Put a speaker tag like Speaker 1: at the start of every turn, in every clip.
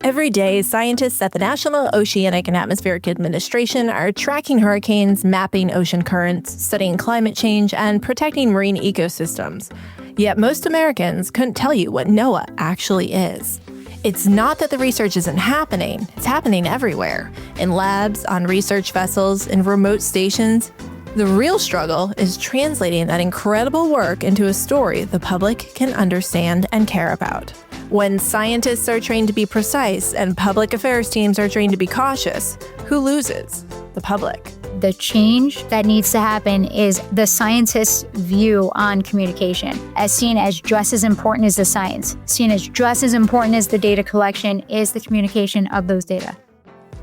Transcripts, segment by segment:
Speaker 1: Every day, scientists at the National Oceanic and Atmospheric Administration are tracking hurricanes, mapping ocean currents, studying climate change, and protecting marine ecosystems. Yet most Americans couldn't tell you what NOAA actually is. It's not that the research isn't happening, it's happening everywhere. In labs, on research vessels, in remote stations. The real struggle is translating that incredible work into a story the public can understand and care about. When scientists are trained to be precise and public affairs teams are trained to be cautious, who loses? The public.
Speaker 2: The change that needs to happen is the scientist's view on communication, as seen as just as important as the science, seen as just as important as the data collection is the communication of those data.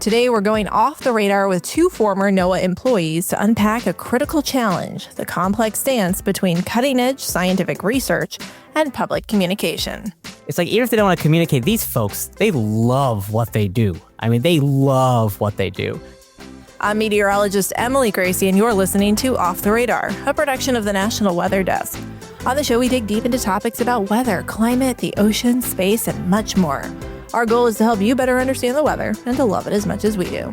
Speaker 1: Today, we're going off the radar with two former NOAA employees to unpack a critical challenge, the complex dance between cutting-edge scientific research and public communication.
Speaker 3: It's like, even if they don't want to communicate, these folks, they love what they do. I mean, they love what they do.
Speaker 1: I'm meteorologist Emily Gracie, and you're listening to Off the Radar, a production of the National Weather Desk. On the show, we dig deep into topics about weather, climate, the ocean, space, and much more. Our goal is to help you better understand the weather and to love it as much as we do.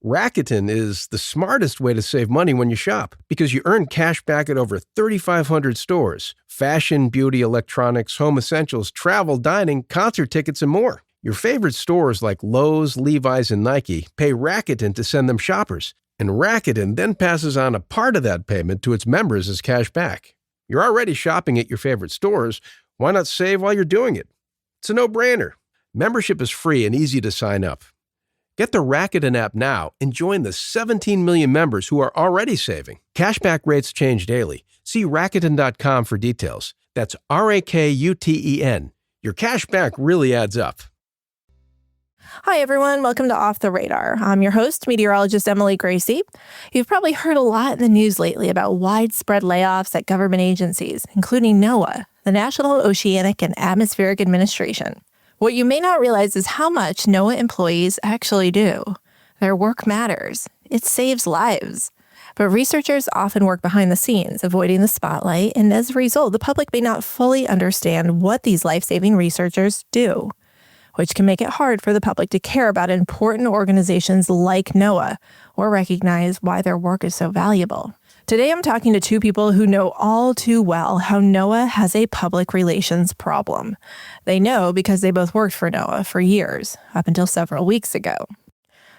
Speaker 4: Rakuten is the smartest way to save money when you shop because you earn cash back at over 3,500 stores. Fashion, beauty, electronics, home essentials, travel, dining, concert tickets, and more. Your favorite stores like Lowe's, Levi's, and Nike pay Rakuten to send them shoppers. And Rakuten then passes on a part of that payment to its members as cash back. You're already shopping at your favorite stores. Why not save while you're doing it? It's a no-brainer. Membership is free and easy to sign up. Get the Rakuten app now and join the 17 million members who are already saving. Cashback rates change daily. See Rakuten.com for details. That's Rakuten. Your cash back really adds up.
Speaker 1: Hi, everyone. Welcome to Off the Radar. I'm your host, meteorologist Emily Gracie. You've probably heard a lot in the news lately about widespread layoffs at government agencies, including NOAA, the National Oceanic and Atmospheric Administration. What you may not realize is how much NOAA employees actually do. Their work matters. It saves lives. But researchers often work behind the scenes, avoiding the spotlight, and as a result, the public may not fully understand what these life-saving researchers do, which can make it hard for the public to care about important organizations like NOAA or recognize why their work is so valuable. Today, I'm talking to two people who know all too well how NOAA has a public relations problem. They know because they both worked for NOAA for years, up until several weeks ago.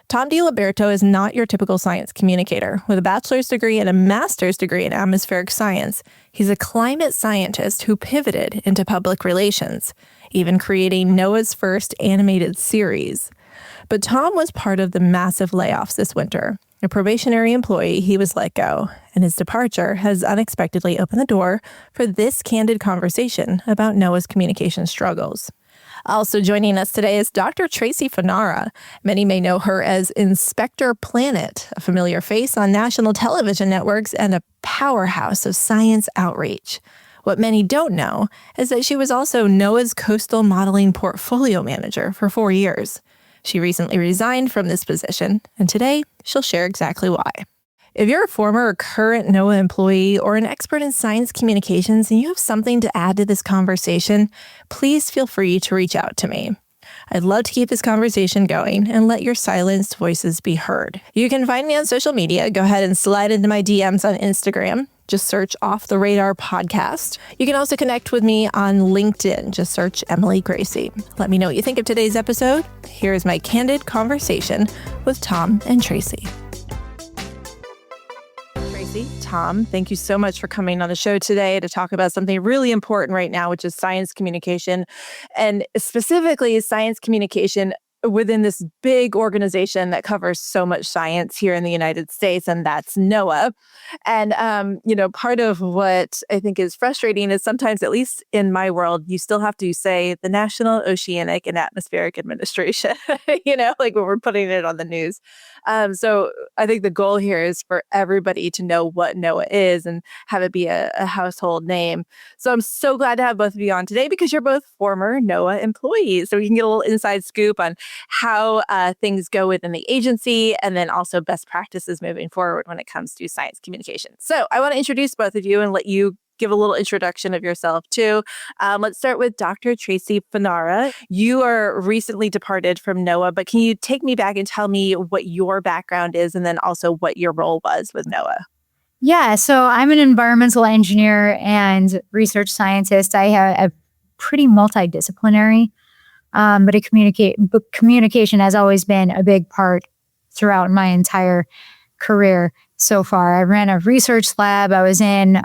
Speaker 1: Tom Liberto is not your typical science communicator. With a bachelor's degree and a master's degree in atmospheric science, he's a climate scientist who pivoted into public relations, even creating NOAA's first animated series. But Tom was part of the massive layoffs this winter. A probationary employee, he was let go, and his departure has unexpectedly opened the door for this candid conversation about NOAA's communication struggles. Also joining us today is Dr. Tracy Fanara. Many may know her as Inspector Planet, a familiar face on national television networks and a powerhouse of science outreach. What many don't know is that she was also NOAA's coastal modeling portfolio manager for 4 years. She recently resigned from this position, and today she'll share exactly why. If you're a former or current NOAA employee or an expert in science communications and you have something to add to this conversation, please feel free to reach out to me. I'd love to keep this conversation going and let your silenced voices be heard. You can find me on social media. Go ahead and slide into my DMs on Instagram. Just search Off the Radar Podcast. You can also connect with me on LinkedIn. Just search Emily Gracie. Let me know what you think of today's episode. Here's my candid conversation with Tom and Tracy. Tracy, Tom, thank you so much for coming on the show today to talk about something really important right now, which is science communication, and specifically science communication within this big organization that covers so much science here in the United States, and that's NOAA. And, part of what I think is frustrating is sometimes, at least in my world, you still have to say the National Oceanic and Atmospheric Administration, like when we're putting it on the news. So I think the goal here is for everybody to know what NOAA is and have it be a household name. So I'm so glad to have both of you on today because you're both former NOAA employees. So we can get a little inside scoop on how things go within the agency and then also best practices moving forward when it comes to science communication. So I want to introduce both of you and let you give a little introduction of yourself too. Let's start with Dr. Tracy Fanara. You are recently departed from NOAA, but can you take me back and tell me what your background is and then also what your role was with NOAA?
Speaker 2: Yeah, so I'm an environmental engineer and research scientist. I have a pretty multidisciplinary, but communication has always been a big part throughout my entire career so far. I ran a research lab. I was in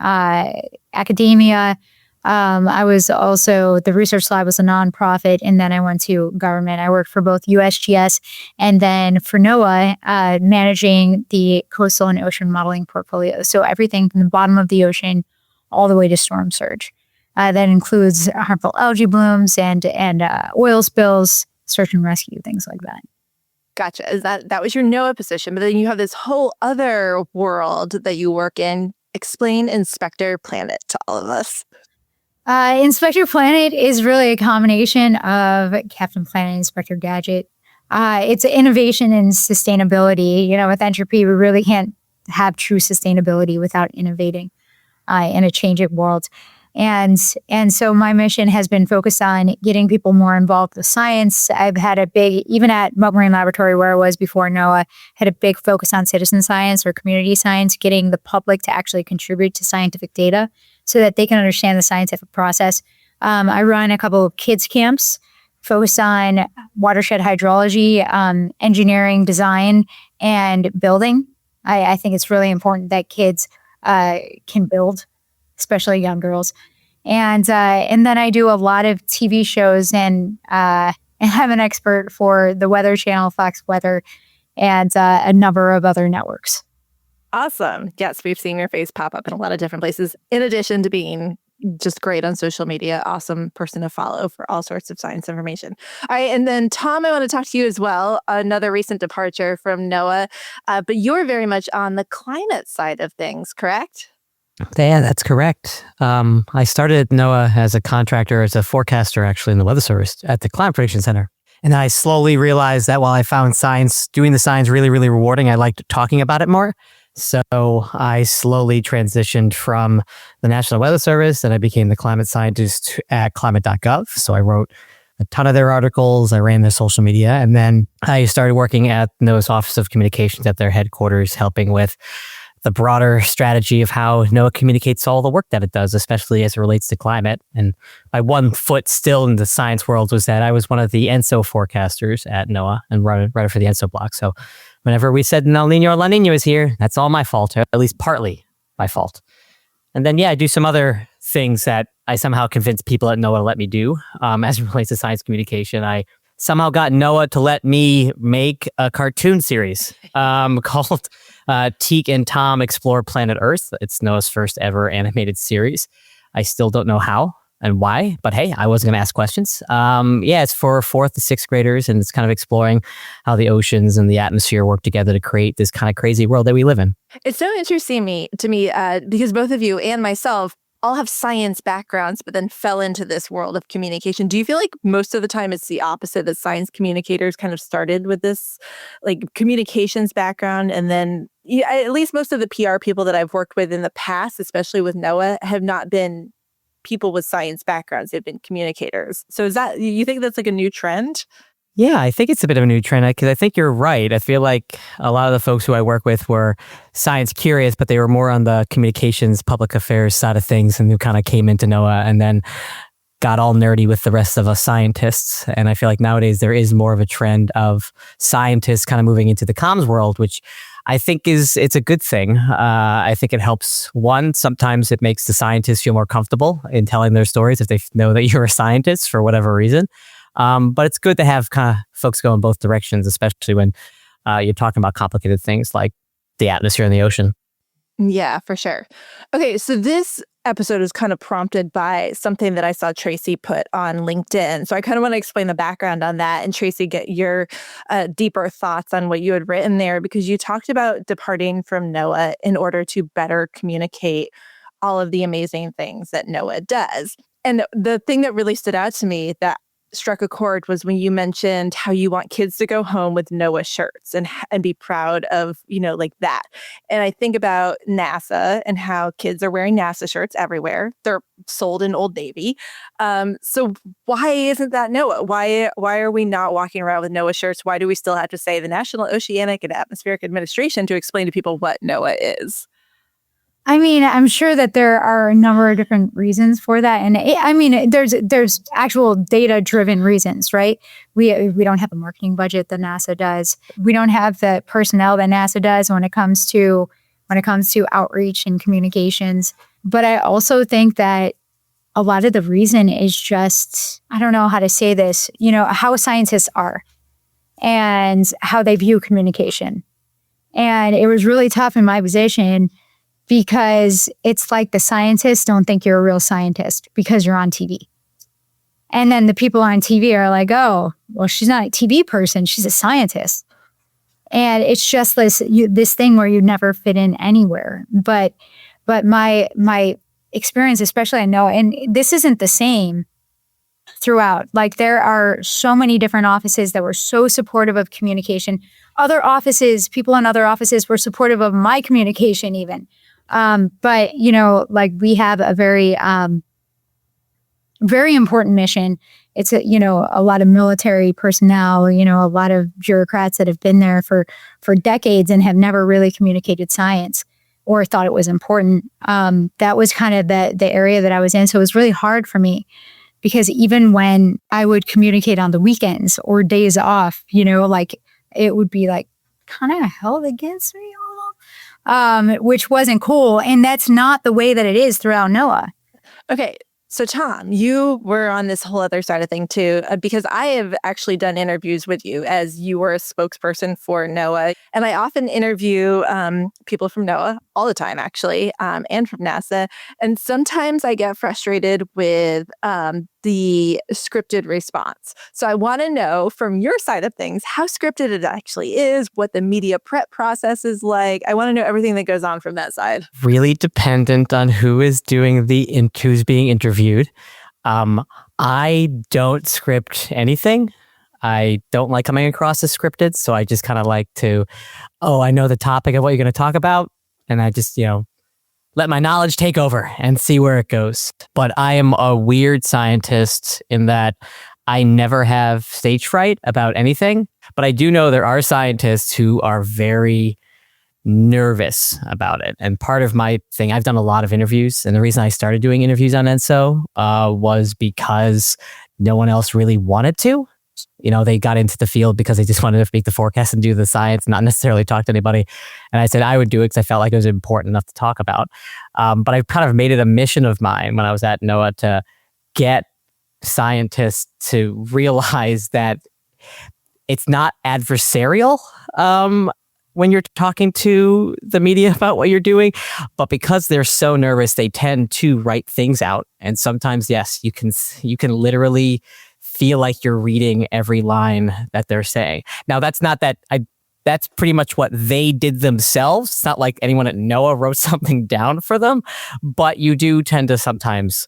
Speaker 2: academia. I was also, the research lab was a nonprofit, and then I went to government. I worked for both USGS and then for NOAA, managing the coastal and ocean modeling portfolio. So everything from the bottom of the ocean all the way to storm surge. That includes harmful algae blooms and oil spills, search and rescue, things like that.
Speaker 1: Gotcha. That was your NOAA position, but then you have this whole other world that you work in. Explain Inspector Planet to all of us.
Speaker 2: Inspector Planet is really a combination of Captain Planet and Inspector Gadget. It's innovation and sustainability. With Entropy, we really can't have true sustainability without innovating in a changing world. And so my mission has been focused on getting people more involved with science. I've had a big, even at Mote Marine Laboratory where I was before NOAA, had a big focus on citizen science or community science, getting the public to actually contribute to scientific data so that they can understand the scientific process. I run a couple of kids camps focused on watershed hydrology, engineering, design, and building. I think it's really important that kids can build, especially young girls. And then I do a lot of TV shows and I'm an expert for the Weather Channel, Fox Weather, and a number of other networks.
Speaker 1: Awesome. Yes, we've seen your face pop up in a lot of different places, in addition to being just great on social media. Awesome person to follow for all sorts of science information. All right. And then, Tom, I want to talk to you as well. Another recent departure from NOAA, but you're very much on the climate side of things, correct?
Speaker 3: Yeah, that's correct. I started at NOAA as a contractor, as a forecaster, actually, in the Weather Service at the Climate Prediction Center. And I slowly realized that while I found doing the science really, really rewarding, I liked talking about it more. So I slowly transitioned from the National Weather Service and I became the climate scientist at climate.gov. So I wrote a ton of their articles. I ran their social media. And then I started working at NOAA's Office of Communications at their headquarters, helping with the broader strategy of how NOAA communicates all the work that it does, especially as it relates to climate. And my one foot still in the science world was that I was one of the ENSO forecasters at NOAA and writer for the ENSO block. So whenever we said El Nino or La Nina is here, that's all my fault, or at least partly my fault. And then, I do some other things that I somehow convinced people at NOAA to let me do as it relates to science communication. I somehow got NOAA to let me make a cartoon series called Teak and Tom Explore Planet Earth. It's NOAA's first ever animated series. I still don't know how and why, but hey, I wasn't going to ask questions. It's for 4th to 6th graders, and it's kind of exploring how the oceans and the atmosphere work together to create this kind of crazy world that we live in.
Speaker 1: It's so interesting to me because both of you and myself all have science backgrounds, but then fell into this world of communication. Do you feel like most of the time it's the opposite, that science communicators kind of started with this like communications background, and then at least most of the PR people that I've worked with in the past, especially with NOAA, have not been people with science backgrounds. They've been communicators. So you think that's like a new trend?
Speaker 3: Yeah, I think it's a bit of a new trend because I think you're right. I feel like a lot of the folks who I work with were science curious, but they were more on the communications, public affairs side of things, and who kind of came into NOAA and then got all nerdy with the rest of us scientists. And I feel like nowadays there is more of a trend of scientists kind of moving into the comms world, which I think it's a good thing. I think it helps. One, sometimes it makes the scientists feel more comfortable in telling their stories if they know that you're a scientist for whatever reason. But it's good to have kind of folks go in both directions, especially when you're talking about complicated things like the atmosphere and the ocean.
Speaker 1: Yeah, for sure. Okay, so this episode is kind of prompted by something that I saw Tracy put on LinkedIn. So I kind of want to explain the background on that, and Tracy, get your deeper thoughts on what you had written there, because you talked about departing from NOAA in order to better communicate all of the amazing things that NOAA does. And the thing that really stood out to me that struck a chord was when you mentioned how you want kids to go home with NOAA shirts and be proud of, like that. And I think about NASA and how kids are wearing NASA shirts everywhere. They're sold in Old Navy. So why isn't that NOAA? Why are we not walking around with NOAA shirts? Why do we still have to say the National Oceanic and Atmospheric Administration to explain to people what NOAA is?
Speaker 2: I mean, I'm sure that there are a number of different reasons for that. And there's actual data-driven reasons, right? We don't have a marketing budget that NASA does. We don't have the personnel that NASA does when it comes to outreach and communications. But I also think that a lot of the reason is just, I don't know how to say this, how scientists are and how they view communication. And it was really tough in my position because it's like the scientists don't think you're a real scientist because you're on TV. And then the people on TV are like, oh, well, she's not a TV person. She's a scientist. And it's just this thing where you never fit in anywhere. But my experience, especially I know, and this isn't the same throughout. Like there are so many different offices that were so supportive of communication. People in other offices were supportive of my communication even. But we have a very, very important mission. It's a lot of military personnel, a lot of bureaucrats that have been there for decades and have never really communicated science or thought it was important. That was kind of the area that I was in. So it was really hard for me because even when I would communicate on the weekends or days off, it would be like kind of held against me a little, which wasn't cool. And that's not the way that it is throughout NOAA.
Speaker 1: Okay. So Tom, you were on this whole other side of thing too, because I have actually done interviews with you as you were a spokesperson for NOAA. And I often interview people from NOAA all the time, actually, and from NASA. And sometimes I get frustrated with the scripted response. So I want to know from your side of things, how scripted it actually is, what the media prep process is like. I want to know everything that goes on from that side.
Speaker 3: Really dependent on who is doing who's being interviewed. I don't script anything. I don't like coming across as scripted. So I just kind of like to, I know the topic of what you're going to talk about. And I just, let my knowledge take over and see where it goes. But I am a weird scientist in that I never have stage fright about anything. But I do know there are scientists who are very nervous about it. And part of my thing, I've done a lot of interviews. And the reason I started doing interviews on ENSO was because no one else really wanted to. They got into the field because they just wanted to make the forecast and do the science, not necessarily talk to anybody. And I said I would do it because I felt like it was important enough to talk about. But I kind of made it a mission of mine when I was at NOAA to get scientists to realize that it's not adversarial when you're talking to the media about what you're doing. But because they're so nervous, they tend to write things out. And sometimes, yes, you can literally feel like you're reading every line that they're saying. Now, that's pretty much what they did themselves. It's not like anyone at NOAA wrote something down for them, but you do tend to sometimes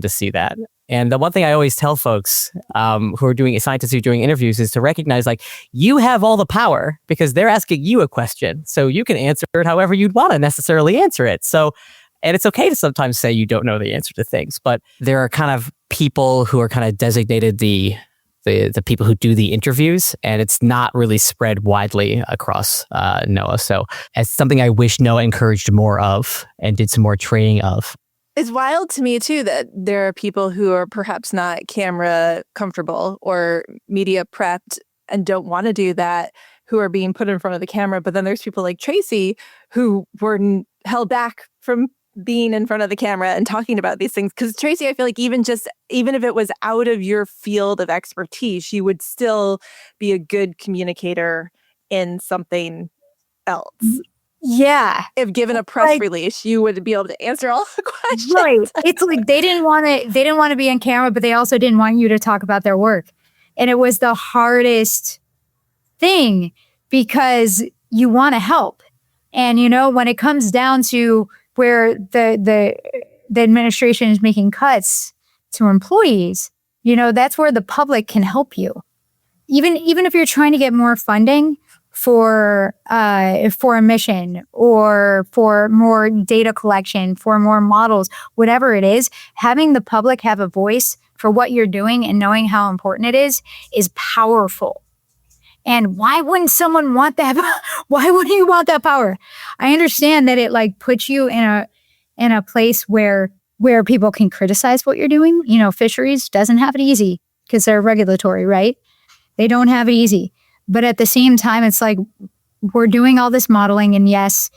Speaker 3: see that. And the one thing I always tell folks scientists who are doing interviews is to recognize, like, you have all the power because they're asking you a question. So you can answer it however you'd want to necessarily answer it. And it's okay to sometimes say you don't know the answer to things, but there are kind of people who are kind of designated the people who do the interviews, and it's not really spread widely across NOAA. So it's something I wish NOAA encouraged more of and did some more training of.
Speaker 1: It's wild to me, too, that there are people who are perhaps not camera comfortable or media prepped and don't want to do that, who are being put in front of the camera. But then there's people like Tracy who were held back from being in front of the camera and talking about these things. Because Tracy, I feel like even if it was out of your field of expertise, you would still be a good communicator in something else.
Speaker 2: Yeah.
Speaker 1: If given a press release, you would be able to answer all the questions.
Speaker 2: Right. It's like they didn't want to be on camera, but they also didn't want you to talk about their work. And it was the hardest thing because you want to help. And, when it comes down to where the administration is making cuts to employees, That's where the public can help you. Even if you're trying to get more funding for a mission or for more data collection, for more models, whatever it is, having the public have a voice for what you're doing and knowing how important it is powerful. And why wouldn't someone want that? Why wouldn't you want that power? I understand that it like puts you in a place where people can criticize what you're doing. Fisheries doesn't have it easy because they're regulatory, right? They don't have it easy. But at the same time, it's like we're doing all this modeling, and yes,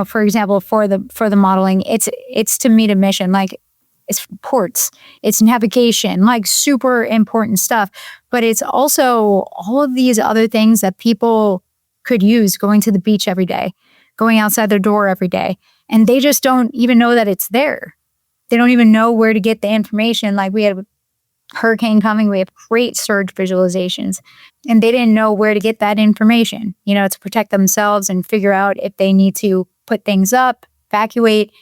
Speaker 2: for example, for the modeling, it's to meet a mission, like it's ports, it's navigation, like super important stuff. But it's also all of these other things that people could use, going to the beach every day, going outside their door every day, and they just don't even know that it's there. They don't even know where to get the information. Like we had a hurricane coming, we have great surge visualizations, and they didn't know where to get that information, to protect themselves and figure out if they need to put things up, evacuate.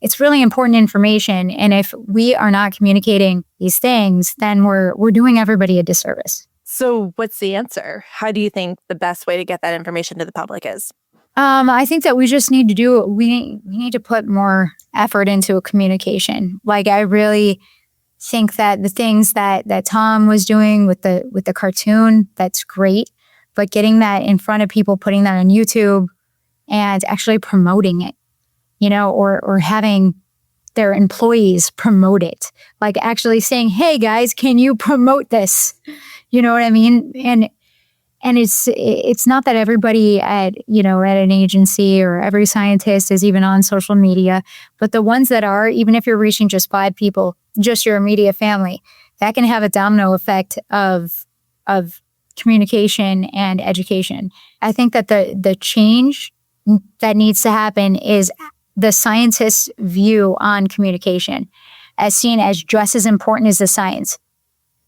Speaker 2: It's really important information. And if we are not communicating these things, then we're doing everybody a disservice.
Speaker 1: So what's the answer? How do you think the best way to get that information to the public is?
Speaker 2: I think that we just need to we need to put more effort into communication. Like I really think that the things that Tom was doing with the cartoon, that's great. But getting that in front of people, putting that on YouTube and actually promoting it, or having their employees promote it. Like actually saying, hey guys, can you promote this? You know what I mean? And it's not that everybody at an agency or every scientist is even on social media, but the ones that are, even if you're reaching just 5 people, just your immediate family, that can have a domino effect of communication and education. I think that the change that needs to happen is the scientist's view on communication as seen as just as important as the science.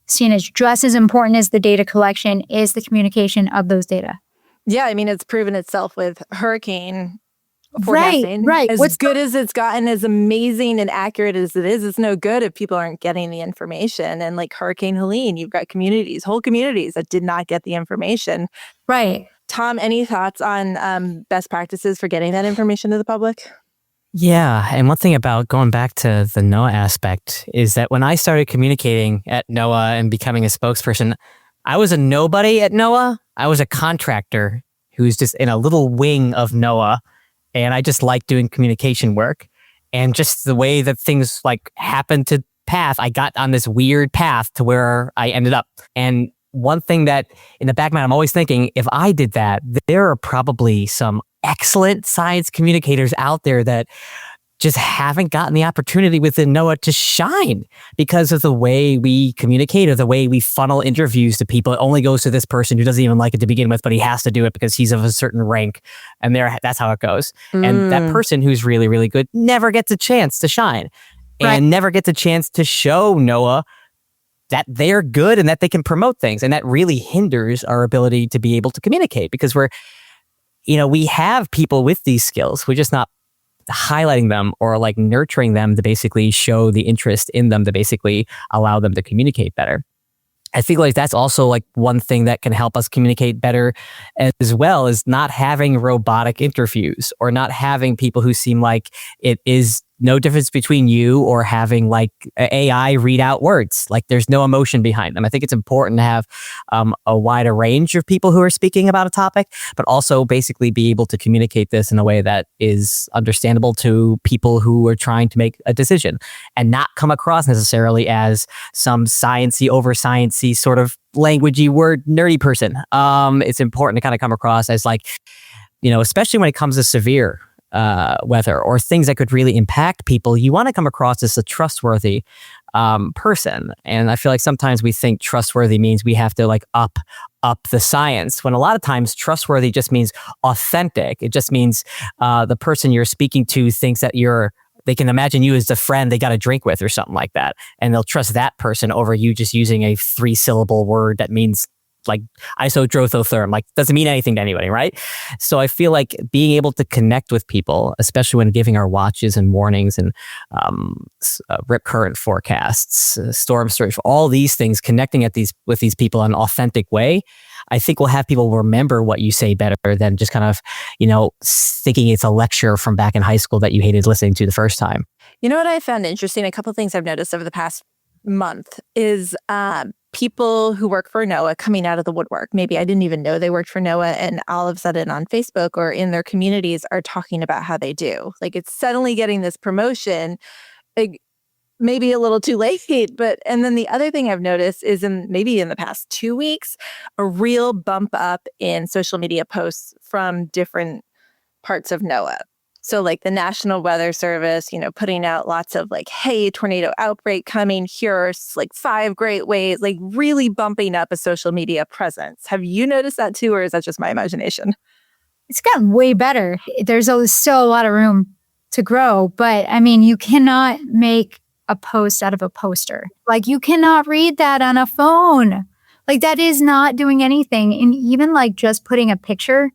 Speaker 2: Seen as just as important as the data collection is the communication of those data.
Speaker 1: Yeah, I mean, it's proven itself with hurricane
Speaker 2: Right.
Speaker 1: As good as it's gotten, as amazing and accurate as it is, it's no good if people aren't getting the information. And like Hurricane Helene, you've got whole communities that did not get the information.
Speaker 2: Right.
Speaker 1: Tom, any thoughts on best practices for getting that information to the public?
Speaker 3: Yeah. And one thing about going back to the NOAA aspect is that when I started communicating at NOAA and becoming a spokesperson, I was a nobody at NOAA. I was a contractor who was just in a little wing of NOAA. And I just liked doing communication work. And just the way that things like happened to path, I got on this weird path to where I ended up. And one thing that in the back of my mind, I'm always thinking, if I did that, there are probably some excellent science communicators out there that just haven't gotten the opportunity within NOAA to shine because of the way we communicate or the way we funnel interviews to people. It only goes to this person who doesn't even like it to begin with, but he has to do it because he's of a certain rank. And that's how it goes. And that person who's really, really good never gets a chance to shine and never gets a chance to show NOAA that they're good and that they can promote things. And that really hinders our ability to be able to communicate because we have people with these skills. We're just not highlighting them or like nurturing them to basically show the interest in them to basically allow them to communicate better. I feel like that's also like one thing that can help us communicate better as well is not having robotic interviews or not having people who seem like it is no difference between you or having like AI read out words. Like there's no emotion behind them. I think it's important to have a wider range of people who are speaking about a topic, but also basically be able to communicate this in a way that is understandable to people who are trying to make a decision and not come across necessarily as some sciencey, over sciencey sort of languagey word nerdy person. It's important to kind of come across as like, especially when it comes to severe weather or things that could really impact people, you want to come across as a trustworthy person. And I feel like sometimes we think trustworthy means we have to like up the science, when a lot of times trustworthy just means authentic. It just means the person you're speaking to thinks that they can imagine you as the friend they got a drink with or something like that. And they'll trust that person over you just using a 3-syllable word that means like isotropotherm, like doesn't mean anything to anybody, right? So I feel like being able to connect with people, especially when giving our watches and warnings and rip current forecasts, storm surge, all these things, connecting with these people in an authentic way, I think will have people remember what you say better than just kind of, thinking it's a lecture from back in high school that you hated listening to the first time.
Speaker 1: You know what I found interesting? A couple of things I've noticed over the past month is people who work for NOAA coming out of the woodwork. Maybe I didn't even know they worked for NOAA, and all of a sudden on Facebook or in their communities are talking about how they do. Like it's suddenly getting this promotion, maybe a little too late, and then the other thing I've noticed is maybe in the past 2 weeks, a real bump up in social media posts from different parts of NOAA. So like the National Weather Service, putting out lots of like, hey, tornado outbreak coming, here's like 5 great ways, like really bumping up a social media presence. Have you noticed that too, or is that just my imagination?
Speaker 2: It's gotten way better. There's still a lot of room to grow, but I mean, you cannot make a post out of a poster. Like you cannot read that on a phone. Like that is not doing anything. And even like just putting a picture.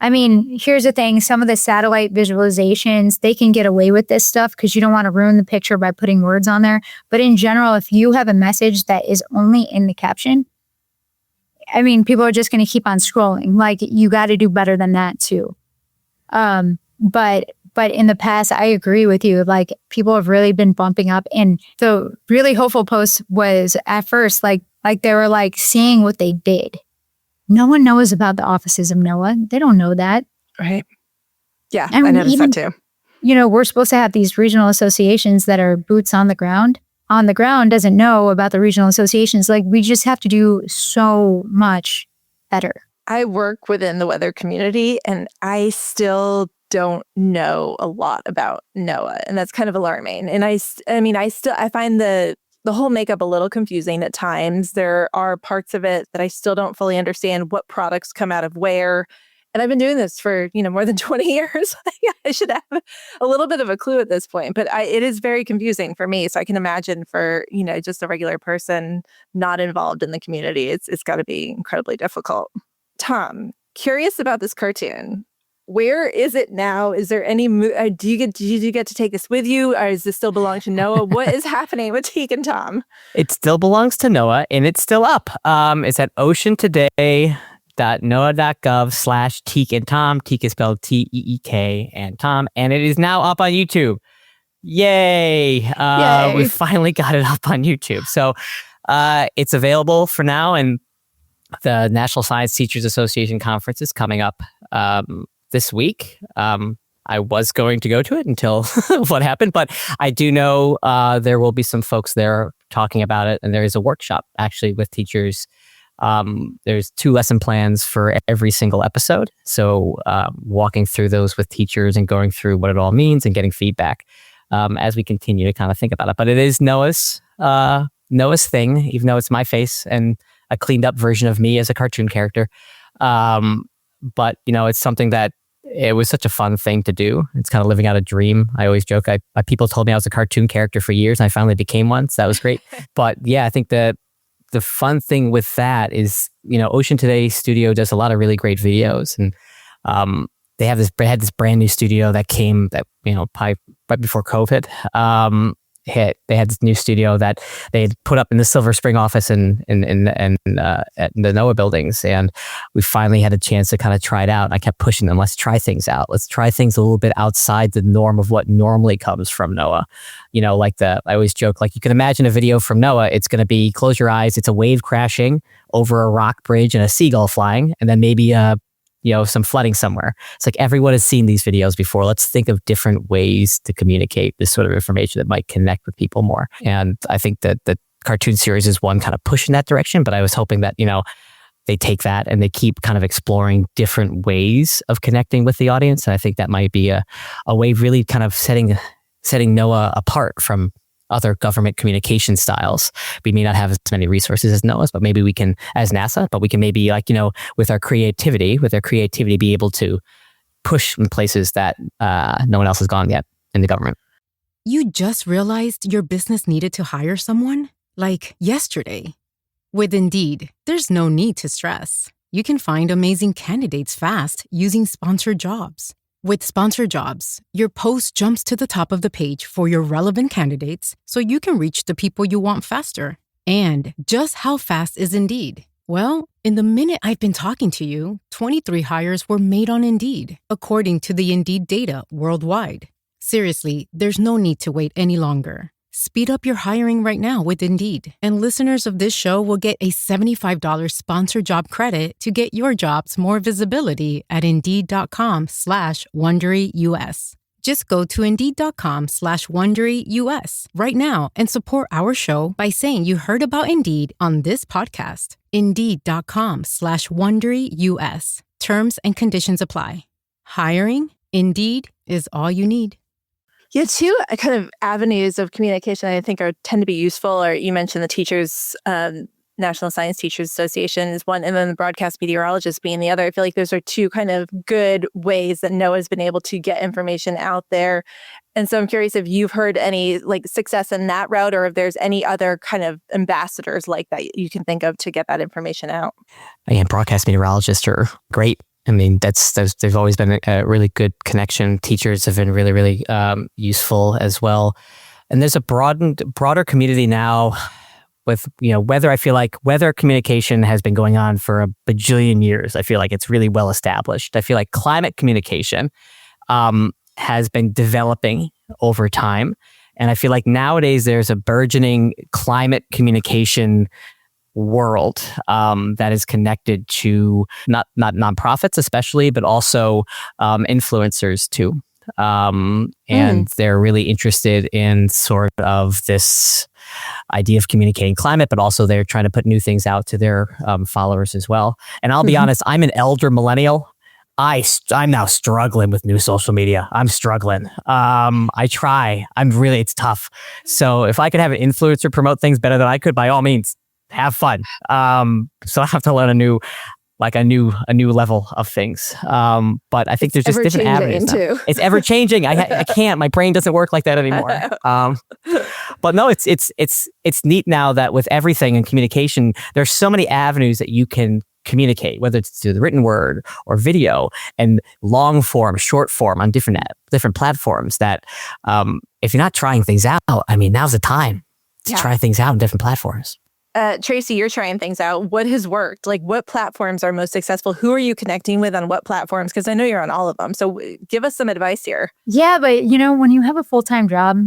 Speaker 2: I mean, here's the thing. Some of the satellite visualizations, they can get away with this stuff because you don't want to ruin the picture by putting words on there. But in general, if you have a message that is only in the caption, I mean, people are just going to keep on scrolling. Like you got to do better than that too. But in the past, I agree with you. Like people have really been bumping up, and the really hopeful post was at first like they were like seeing what they did. No one knows about the offices of NOAA. They don't know that.
Speaker 1: Right. Yeah,
Speaker 2: and
Speaker 1: I noticed that too.
Speaker 2: We're supposed to have these regional associations that are boots on the ground. On the ground doesn't know about the regional associations. Like we just have to do so much better.
Speaker 1: I work within the weather community, and I still don't know a lot about NOAA, and that's kind of alarming. And I find the whole makeup a little confusing at times. There are parts of it that I still don't fully understand what products come out of where. And I've been doing this for, more than 20 years. I should have a little bit of a clue at this point, but it is very confusing for me. So I can imagine for, just a regular person not involved in the community, it's got to be incredibly difficult. Tom, curious about this cartoon. Where is it now? Is there any? Did you get to take this with you, or does this still belong to NOAA? What is happening with Teak and Tom?
Speaker 3: It still belongs to NOAA, and it's still up. It's at oceantoday.noaa.gov/Teak and Tom. Teak is spelled Teek and Tom, and it is now up on YouTube. Yay!
Speaker 1: Yay.
Speaker 3: We finally got it up on YouTube. So it's available for now, and the National Science Teachers Association Conference is coming up this week. I was going to go to it until what happened, but I do know there will be some folks there talking about it, and there is a workshop actually with teachers. There's 2 lesson plans for every single episode, so walking through those with teachers and going through what it all means and getting feedback as we continue to kind of think about it. But it is NOAA's thing, even though it's my face and a cleaned up version of me as a cartoon character. But it's something that it was such a fun thing to do. It's kind of living out a dream. I always joke. People told me I was a cartoon character for years, and I finally became one. So that was great. But yeah, I think the fun thing with that is, Ocean Today Studio does a lot of really great videos, and they had this brand new studio that came probably right before COVID hit. They had this new studio that they had put up in the Silver Spring office in the NOAA buildings, and we finally had a chance to kind of try it out. And I kept pushing them, let's try things out. Let's try things a little bit outside the norm of what normally comes from NOAA. I always joke, like you can imagine a video from NOAA, it's going to be, close your eyes, it's a wave crashing over a rock bridge and a seagull flying, and then maybe some flooding somewhere. It's like everyone has seen these videos before. Let's think of different ways to communicate this sort of information that might connect with people more. And I think that the cartoon series is one kind of push in that direction, but I was hoping that, they take that and they keep kind of exploring different ways of connecting with the audience. And I think that might be a way really kind of setting NOAA apart from other government communication styles. We may not have as many resources as NOAA's, but maybe we can, as NASA, but we can maybe with our creativity, be able to push in places that no one else has gone yet in the government.
Speaker 5: You just realized your business needed to hire someone? Like yesterday. With Indeed, there's no need to stress. You can find amazing candidates fast using sponsored jobs. With sponsored jobs, your post jumps to the top of the page for your relevant candidates so you can reach the people you want faster. And just how fast is Indeed? Well, in the minute I've been talking to you, 23 hires were made on Indeed, according to the Indeed data worldwide. Seriously, there's no need to wait any longer. Speed up your hiring right now with Indeed, and listeners of this show will get a $75 sponsored job credit to get your jobs more visibility at Indeed.com/WonderyUS. Just go to Indeed.com/WonderyUS right now and support our show by saying you heard about Indeed on this podcast. Indeed.com/WonderyUS. Terms and conditions apply. Hiring? Indeed is all you need.
Speaker 1: Yeah, two kind of avenues of communication I think tend to be useful. Or you mentioned the teachers, National Science Teachers Association is one, and then the broadcast meteorologist being the other. I feel like those are two kind of good ways that NOAA has been able to get information out there. And so I'm curious if you've heard any like success in that route, or if there's any other kind of ambassadors like that you can think of to get that information out.
Speaker 3: Again, broadcast meteorologists are great. I mean, they've always been a really good connection. Teachers have been really, really useful as well. And there's a broader community now with, weather. I feel like weather communication has been going on for a bajillion years. I feel like it's really well established. I feel like climate communication has been developing over time. And I feel like nowadays there's a burgeoning climate communication world that is connected to not nonprofits especially, but also influencers too. And they're really interested in sort of this idea of communicating climate, but also they're trying to put new things out to their followers as well. And I'll be honest, I'm an elder millennial. I'm now struggling with new social media. I'm struggling. I try. It's tough. So if I could have an influencer promote things better than I could, by all means, have fun. So I have to learn a new level of things. But I think there's just different avenues now. It's ever changing. I can't. My brain doesn't work like that anymore. But no, it's neat now that with everything in communication, there's so many avenues that you can communicate, whether it's through the written word or video and long form, short form on different platforms. That if you're not trying things out, I mean, now's the time to try things out on different platforms.
Speaker 1: Tracy, you're trying things out. What has worked? Like, what platforms are most successful? Who are you connecting with on what platforms? Because I know you're on all of them. So give us some advice here.
Speaker 2: Yeah, but when you have a full-time job,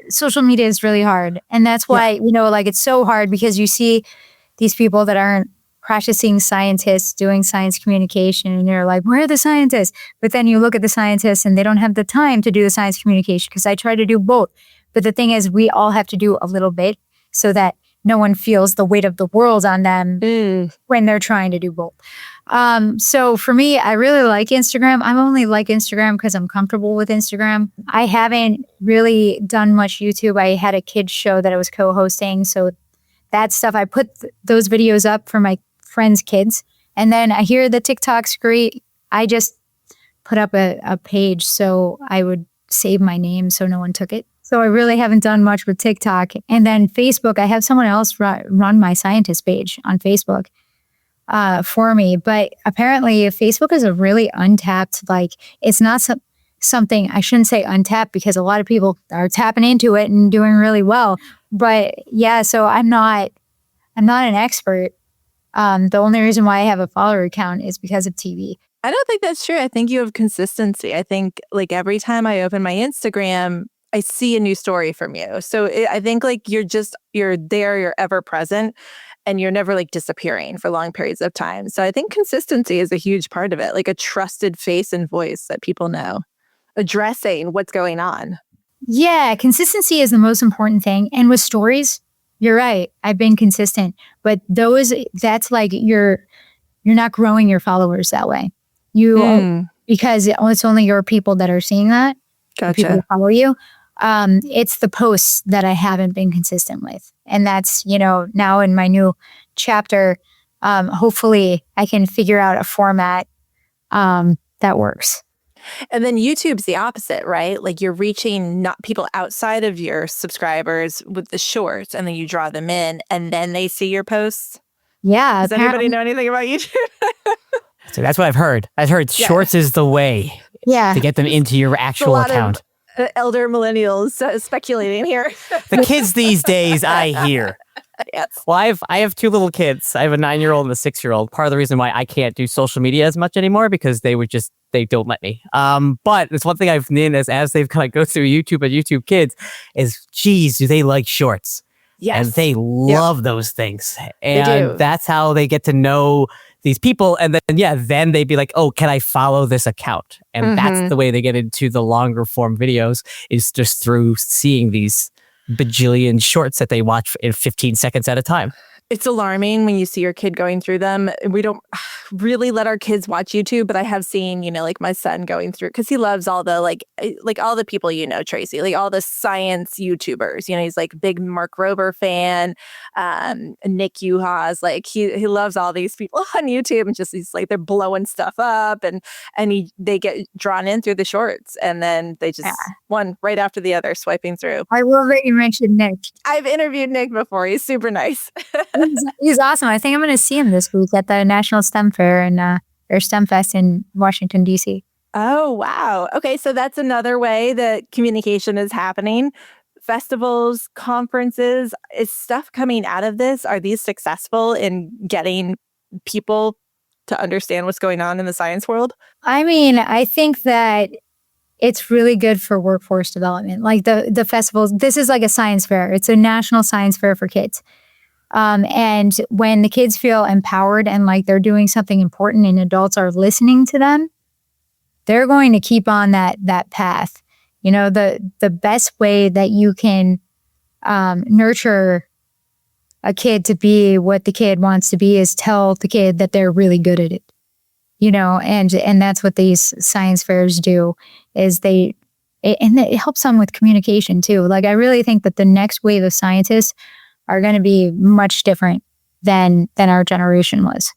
Speaker 2: social media is really hard. And that's why, it's so hard, because you see these people that aren't practicing scientists doing science communication, and you're like, where are the scientists? But then you look at the scientists and they don't have the time to do the science communication, because I try to do both. But the thing is, we all have to do a little bit so that no one feels the weight of the world on them when they're trying to do both. So for me, I really like Instagram. I only like Instagram because I'm comfortable with Instagram. I haven't really done much YouTube. I had a kids show that I was co-hosting. So that stuff, I put those videos up for my friends' kids. And then I hear the TikTok's great. I just put up a page so I would save my name so no one took it. So I really haven't done much with TikTok. And then Facebook, I have someone else run my scientist page on Facebook for me. But apparently Facebook is a really untapped, it's not something, I shouldn't say untapped, because a lot of people are tapping into it and doing really well. But yeah, so I'm not an expert. The only reason why I have a follower count is because of TV.
Speaker 1: I don't think that's true. I think you have consistency. I think every time I open my Instagram, I see a new story from you. So I think you're there, you're ever present, and you're never disappearing for long periods of time. So I think consistency is a huge part of it, like a trusted face and voice that people know, addressing what's going on.
Speaker 2: Yeah, consistency is the most important thing. And with stories, you're right. I've been consistent, but that's you're not growing your followers that way. Because it's only your people that are seeing that.
Speaker 1: Gotcha.
Speaker 2: People who follow you. It's the posts that I haven't been consistent with. And that's, now in my new chapter, hopefully I can figure out a format that works.
Speaker 1: And then YouTube's the opposite, right? Like you're reaching not people outside of your subscribers with the shorts, and then you draw them in, and then they see your posts.
Speaker 2: Yeah.
Speaker 1: Does anybody know anything about YouTube?
Speaker 3: So that's what I've heard. I've heard shorts is the way to get them into your actual account.
Speaker 1: Elder millennials speculating here.
Speaker 3: The kids these days, I hear.
Speaker 1: Yes.
Speaker 3: Well, I have two little kids. I have a 9-year-old and a 6-year-old. Part of the reason why I can't do social media as much anymore because they don't let me. But it's one thing I've known as they've kind of go through YouTube and YouTube Kids is, geez, do they like shorts?
Speaker 1: Yes.
Speaker 3: And they love those things. And
Speaker 1: they do.
Speaker 3: That's how they get to know these people. And then they'd be like, oh, can I follow this account? And that's the way they get into the longer form videos, is just through seeing these bajillion shorts that they watch in 15 seconds at a time.
Speaker 1: It's alarming when you see your kid going through them. We don't really let our kids watch YouTube, but I have seen, like my son going through, because he loves all the like all the people, Tracy, like all the science YouTubers. He's like big Mark Rober fan, Nick Uhas. Like he loves all these people on YouTube, and just he's like they're blowing stuff up, and they get drawn in through the shorts, and then they just one right after the other swiping through.
Speaker 2: I love that you mentioned Nick.
Speaker 1: I've interviewed Nick before. He's super nice.
Speaker 2: He's awesome. I think I'm going to see him this week at the National STEM Fair or STEM Fest in Washington, D.C.
Speaker 1: Oh, wow. Okay, so that's another way that communication is happening. Festivals, conferences, is stuff coming out of this? Are these successful in getting people to understand what's going on in the science world?
Speaker 2: I mean, I think that it's really good for workforce development. Like the festivals, this is like a science fair. It's a national science fair for kids. And when the kids feel empowered and like they're doing something important and adults are listening to them, they're going to keep on that path. The best way that you can nurture a kid to be what the kid wants to be is tell the kid that they're really good at it. And that's what these science fairs do, is and it helps them with communication too. Like I really think that the next wave of scientists are going to be much different than our generation was.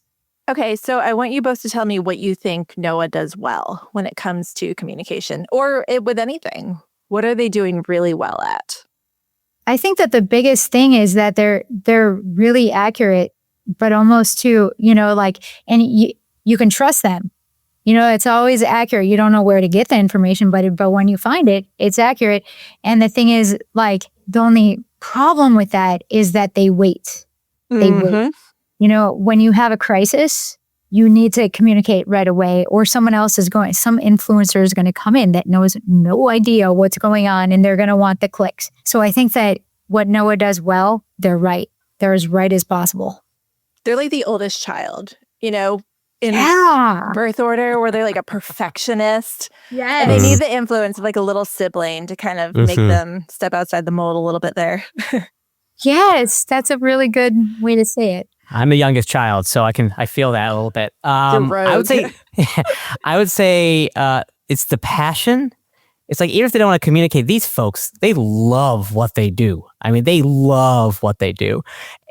Speaker 1: Okay, so I want you both to tell me what you think NOAA does well when it comes to communication, or with anything. What are they doing really well at?
Speaker 2: I think that the biggest thing is that they're really accurate, but almost too, and you can trust them. It's always accurate. You don't know where to get the information, but when you find it, it's accurate. And the thing is, like, the only problem with that is that they wait. They wait. When you have a crisis, you need to communicate right away, or some influencer is going to come in that knows no idea what's going on, and they're going to want the clicks. So I think that what NOAA does well, they're right. They're as right as possible.
Speaker 1: They're like the oldest child, in birth order, where they're like a perfectionist.
Speaker 2: Yes.
Speaker 1: And they need the influence of like a little sibling to kind of make them step outside the mold a little bit there.
Speaker 2: Yes, that's a really good way to say it.
Speaker 3: I'm the youngest child, so I feel that a little bit. I would say it's the passion. It's like, even if they don't want to communicate, these folks, they love what they do. I mean, they love what they do.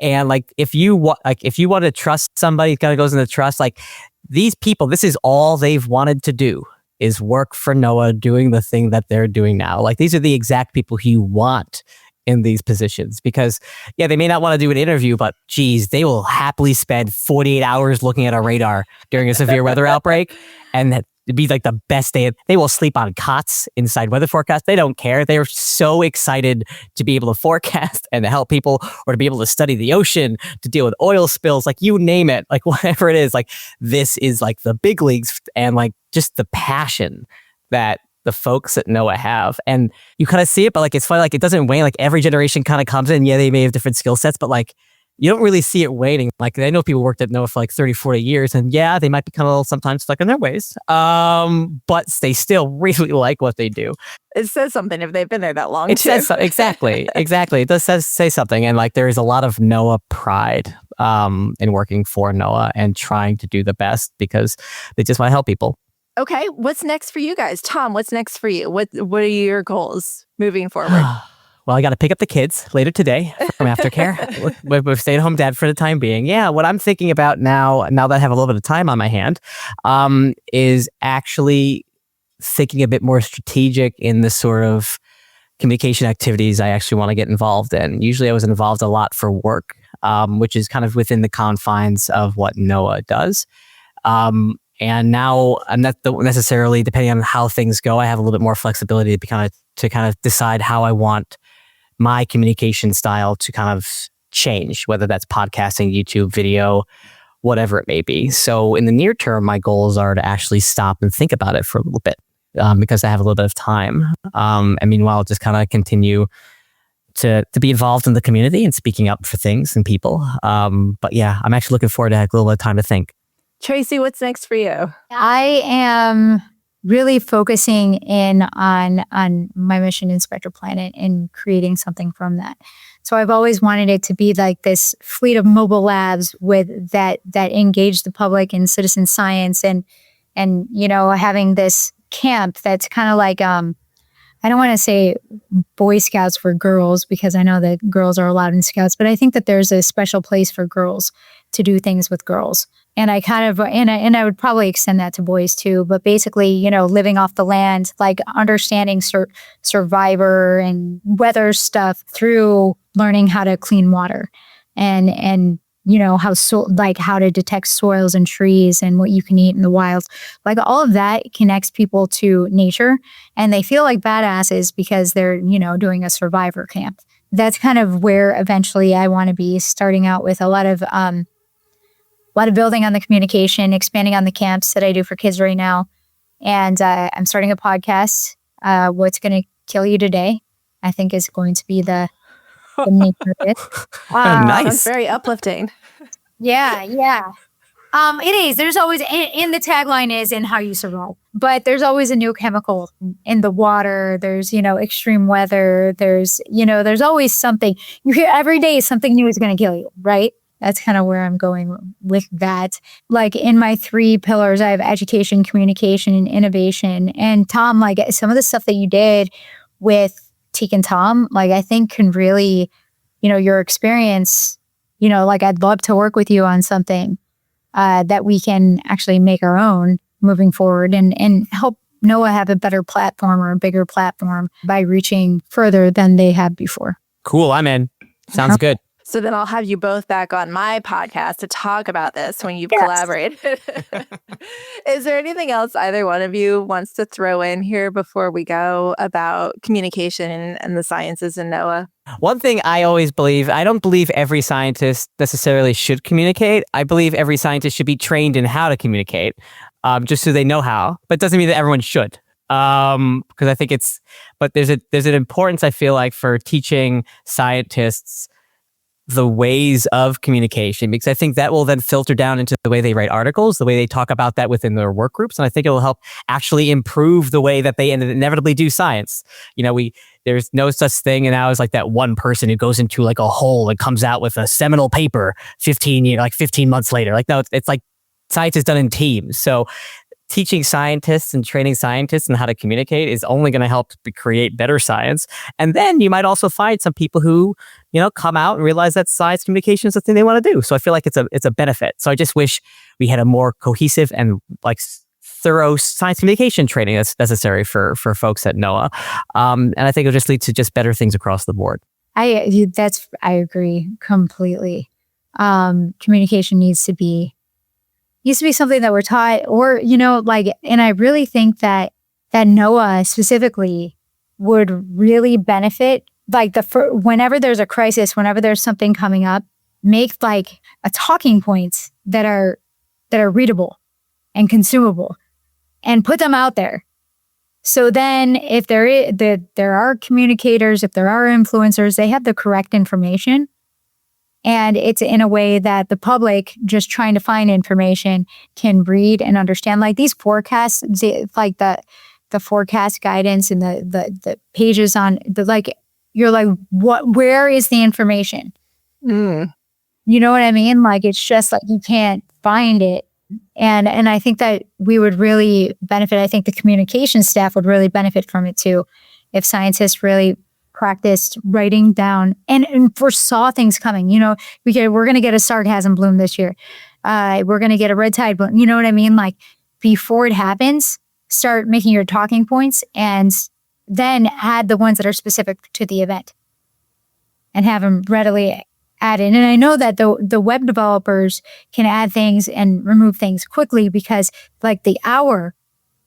Speaker 3: And like, if you want to trust somebody, it kind of goes into trust. Like, these people, this is all they've wanted to do, is work for NOAA, doing the thing that they're doing now. Like, these are the exact people who you want in these positions, because they may not want to do an interview, but geez, they will happily spend 48 hours looking at a radar during a severe weather outbreak, and that it'd be like the best day. They will sleep on cots inside weather forecasts. They don't care. They're so excited to be able to forecast and to help people, or to be able to study the ocean, to deal with oil spills, like you name it, like whatever it is. Like, this is like the big leagues, and like just the passion that the folks at NOAA have. And you kind of see it, but like, it's funny, like, it doesn't wane. Like, every generation kind of comes in. Yeah, they may have different skill sets, but like, you don't really see it waning. Like, I know people worked at NOAA for like 30, 40 years, and yeah, they might become a little sometimes stuck in their ways. But they still really like what they do.
Speaker 1: It says something if they've been there that long.
Speaker 3: It says so, exactly. It does say something. And like, there is a lot of NOAA pride in working for NOAA and trying to do the best, because they just want to help people.
Speaker 1: Okay, what's next for you guys? Tom, what's next for you? What are your goals moving forward?
Speaker 3: Well, I got to pick up the kids later today from aftercare. We're stay-at-home dad for the time being. Yeah, what I'm thinking about now that I have a little bit of time on my hand, is actually thinking a bit more strategic in the sort of communication activities I actually want to get involved in. Usually I was involved a lot for work, which is kind of within the confines of what NOAA does. And now I'm not necessarily, depending on how things go, I have a little bit more flexibility to kind of decide how I want my communication style to kind of change, whether that's podcasting, YouTube, video, whatever it may be. So in the near term, my goals are to actually stop and think about it for a little bit, because I have a little bit of time. And meanwhile, just kind of continue to be involved in the community and speaking up for things and people. But yeah, I'm actually looking forward to having a little bit of time to think.
Speaker 1: Tracy, what's next for you?
Speaker 2: I am really focusing in on my mission Inspector Planet and creating something from that. So I've always wanted it to be like this fleet of mobile labs with that engage the public in citizen science and having this camp that's kind of like I don't want to say Boy Scouts for girls, because I know that girls are allowed in Scouts, but I think that there's a special place for girls to do things with girls. And I kind of, and I would probably extend that to boys too, but basically, living off the land, like understanding survivor and weather stuff through learning how to clean water and how to detect soils and trees and what you can eat in the wild. Like all of that connects people to nature, and they feel like badasses because they're, doing a survivor camp. That's kind of where eventually I want to be, starting out with a lot of building on the communication, expanding on the camps that I do for kids right now. And I'm starting a podcast. What's going to kill you today, I think, is going to be the nature of it.
Speaker 3: Nice.
Speaker 1: That's very uplifting.
Speaker 2: Yeah. It is. There's always, and the tagline is "in how you survive," but there's always a new chemical in the water. There's, extreme weather. There's always something. You hear every day something new is going to kill you, right? That's kind of where I'm going with that. Like in my 3 pillars, I have education, communication, and innovation. And Tom, like some of the stuff that you did with Teak and Tom, like I think can really, your experience, like I'd love to work with you on something that we can actually make our own moving forward and help NOAA have a better platform or a bigger platform by reaching further than they have before.
Speaker 3: Cool. I'm in. Sounds good.
Speaker 1: So then I'll have you both back on my podcast to talk about this when you've collaborated. Is there anything else either one of you wants to throw in here before we go about communication and the sciences in NOAA?
Speaker 3: One thing I always believe, I don't believe every scientist necessarily should communicate. I believe every scientist should be trained in how to communicate, just so they know how. But it doesn't mean that everyone should. Because I think but there's an importance, I feel like, for teaching scientists the ways of communication, because I think that will then filter down into the way they write articles, the way they talk about that within their work groups. And I think it will help actually improve the way that they inevitably do science. There's no such thing and now as like that one person who goes into like a hole and comes out with a seminal paper 15 months later. Like, no, it's like science is done in teams. So teaching scientists and training scientists and how to communicate is only going to help create better science. And then you might also find some people who, come out and realize that science communication is the thing they want to do. So I feel like it's a benefit. So I just wish we had a more cohesive and like thorough science communication training that's necessary for folks at NOAA. And I think it'll just lead to just better things across the board.
Speaker 2: I agree completely. Communication needs to be something that we're taught, or, and I really think that NOAA specifically would really benefit, like whenever there's a crisis, whenever there's something coming up, make like a talking points that are readable and consumable and put them out there. So then if there are communicators, if there are influencers, they have the correct information. And it's in a way that the public just trying to find information can read and understand. Like these forecasts, like the forecast guidance and the pages on you're like, where is the information? You know what I mean? Like, it's just like you can't find it. And I think that we would really benefit. I think the communication staff would really benefit from it too, if scientists really practiced writing down and foresaw things coming. We're going to get a sargassum bloom this year. We're going to get a red tide bloom. You know what I mean? Like before it happens, start making your talking points and then add the ones that are specific to the event and have them readily add in. And I know that the web developers can add things and remove things quickly because like the hour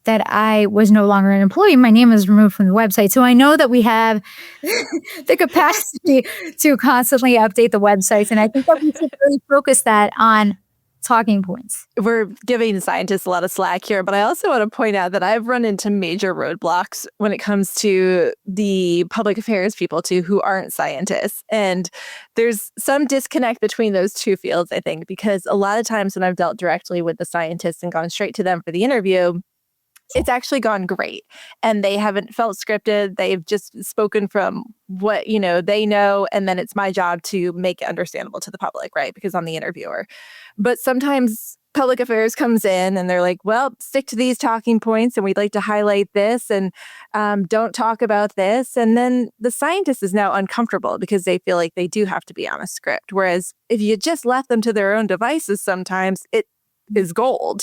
Speaker 2: that I was no longer an employee, my name was removed from the website. So I know that we have the capacity to constantly update the websites. And I think that we should really focus that on talking points.
Speaker 1: We're giving scientists a lot of slack here, but I also want to point out that I've run into major roadblocks when it comes to the public affairs people too who aren't scientists. And there's some disconnect between those two fields, I think, because a lot of times when I've dealt directly with the scientists and gone straight to them for the interview, it's actually gone great. And they haven't felt scripted. They've just spoken from what, they know. And then it's my job to make it understandable to the public, right? Because I'm the interviewer. But sometimes public affairs comes in and they're like, well, stick to these talking points and we'd like to highlight this and don't talk about this. And then the scientist is now uncomfortable because they feel like they do have to be on a script. Whereas if you just left them to their own devices, sometimes it is gold,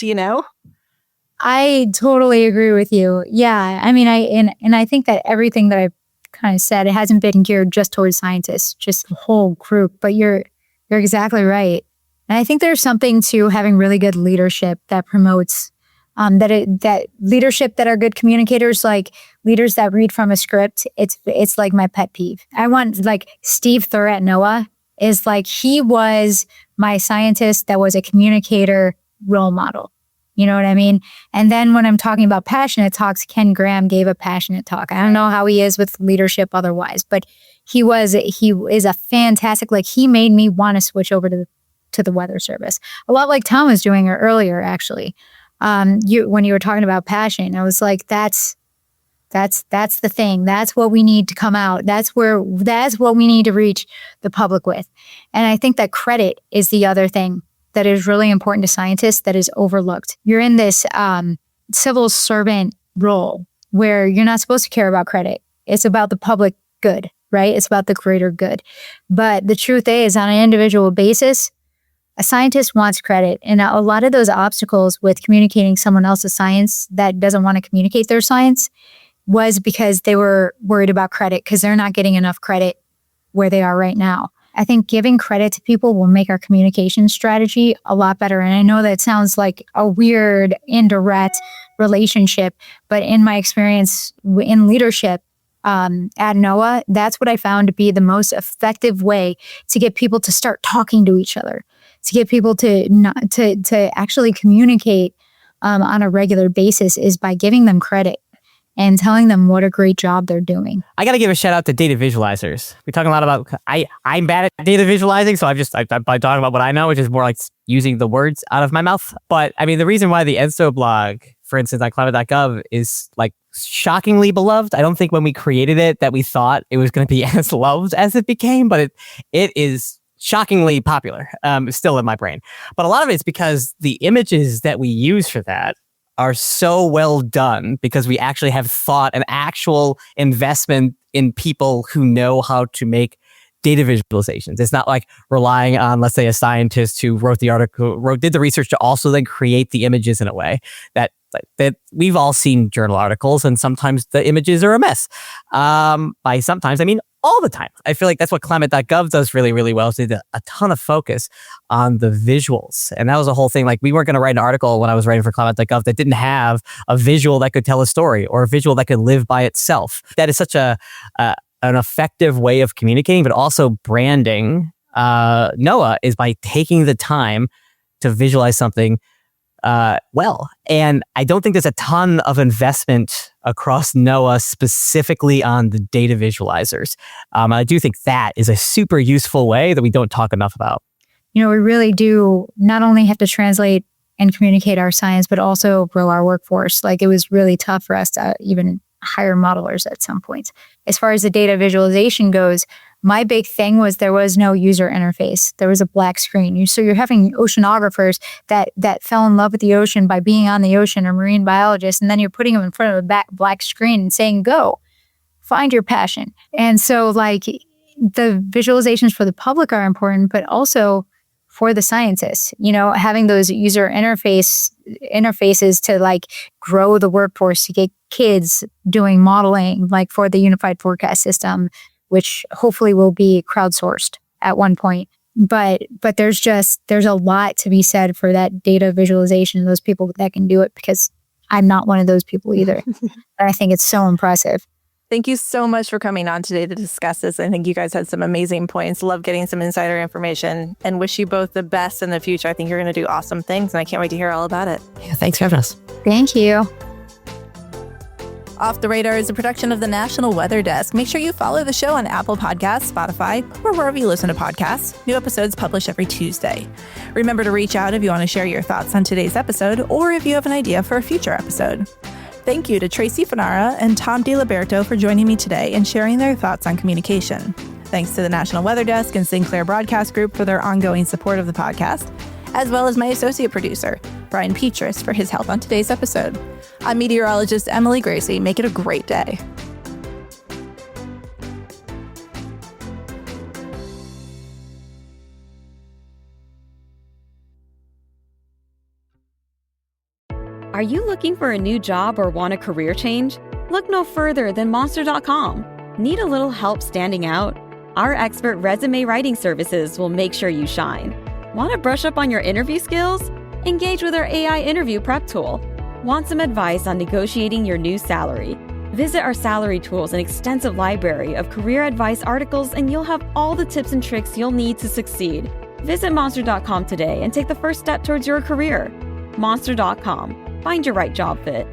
Speaker 2: I totally agree with you. Yeah. I mean, I think that everything that I've kind of said, it hasn't been geared just towards scientists, just the whole group, but you're exactly right. And I think there's something to having really good leadership that promotes that leadership that are good communicators, like leaders that read from a script. It's like my pet peeve. I want like Steve Thur at NOAA is like, he was my scientist that was a communicator role model. You know what I mean? And then when I'm talking about passionate talks, Ken Graham gave a passionate talk. I don't know how he is with leadership otherwise, but he is a fantastic, like he made me want to switch over to the Weather Service. A lot like Tom was doing earlier, actually. When you were talking about passion, I was like, that's the thing. That's what we need to come out. That's what we need to reach the public with. And I think that credit is the other thing that is really important to scientists that is overlooked. You're in this civil servant role where you're not supposed to care about credit. It's about the public good, right? It's about the greater good. But the truth is, on an individual basis, a scientist wants credit. And a lot of those obstacles with communicating someone else's science that doesn't want to communicate their science was because they were worried about credit because they're not getting enough credit where they are right now. I think giving credit to people will make our communication strategy a lot better. And I know that sounds like a weird, indirect relationship, but in my experience in leadership at NOAA, that's what I found to be the most effective way to get people to start talking to each other, to get people to actually communicate on a regular basis is by giving them credit and telling them what a great job they're doing.
Speaker 3: I got to give a shout out to data visualizers. We're talking a lot about, I'm bad at data visualizing, so I'm talking about what I know, which is more like using the words out of my mouth. But I mean, the reason why the ENSO blog, for instance, on climate.gov is like shockingly beloved. I don't think when we created it that we thought it was going to be as loved as it became, but it is shockingly popular, still in my brain. But a lot of it's because the images that we use for that are so well done because we actually have thought an actual investment in people who know how to make data visualizations. It's not like relying on, let's say, a scientist who wrote the article, did the research to also then create the images in a way that we've all seen journal articles and sometimes the images are a mess. By sometimes, I mean all the time. I feel like that's what climate.gov does really, really well. So they did a ton of focus on the visuals. And that was a whole thing. Like we weren't going to write an article when I was writing for climate.gov that didn't have a visual that could tell a story or a visual that could live by itself. That is such an effective way of communicating, but also branding. NOAA is by taking the time to visualize something well. And I don't think there's a ton of investment across NOAA specifically on the data visualizers. I do think that is a super useful way that we don't talk enough about.
Speaker 2: You know, we really do not only have to translate and communicate our science, but also grow our workforce. Like it was really tough for us to even hire modelers at some point. As far as the data visualization goes, my big thing was there was no user interface. There was a black screen. So you're having oceanographers that fell in love with the ocean by being on the ocean, or marine biologists, and then you're putting them in front of a black screen and saying, go, find your passion. And so like the visualizations for the public are important, but also for the scientists, having those user interfaces to like grow the workforce, to get kids doing modeling, like for the unified forecast system, which hopefully will be crowdsourced at one point. But there's a lot to be said for that data visualization, those people that can do it, because I'm not one of those people either. And I think it's so impressive.
Speaker 1: Thank you so much for coming on today to discuss this. I think you guys had some amazing points. Love getting some insider information and wish you both the best in the future. I think you're going to do awesome things, and I can't wait to hear all about it.
Speaker 3: Yeah, thanks for having us.
Speaker 2: Thank you.
Speaker 1: Off the Radar is a production of the National Weather Desk. Make sure you follow the show on Apple Podcasts, Spotify, or wherever you listen to podcasts. New episodes published every Tuesday. Remember to reach out if you want to share your thoughts on today's episode or if you have an idea for a future episode. Thank you to Tracy Fanara and Tom Liberto for joining me today and sharing their thoughts on communication. Thanks to the National Weather Desk and Sinclair Broadcast Group for their ongoing support of the podcast, as well as my associate producer, Brian Petras, for his help on today's episode. I'm meteorologist Emily Gracie. Make it a great day.
Speaker 6: Are you looking for a new job or want a career change? Look no further than Monster.com. Need a little help standing out? Our expert resume writing services will make sure you shine. Want to brush up on your interview skills? Engage with our AI interview prep tool. Want some advice on negotiating your new salary? Visit our salary tools and extensive library of career advice articles, and you'll have all the tips and tricks you'll need to succeed. Visit Monster.com today and take the first step towards your career. Monster.com. Find your right job fit.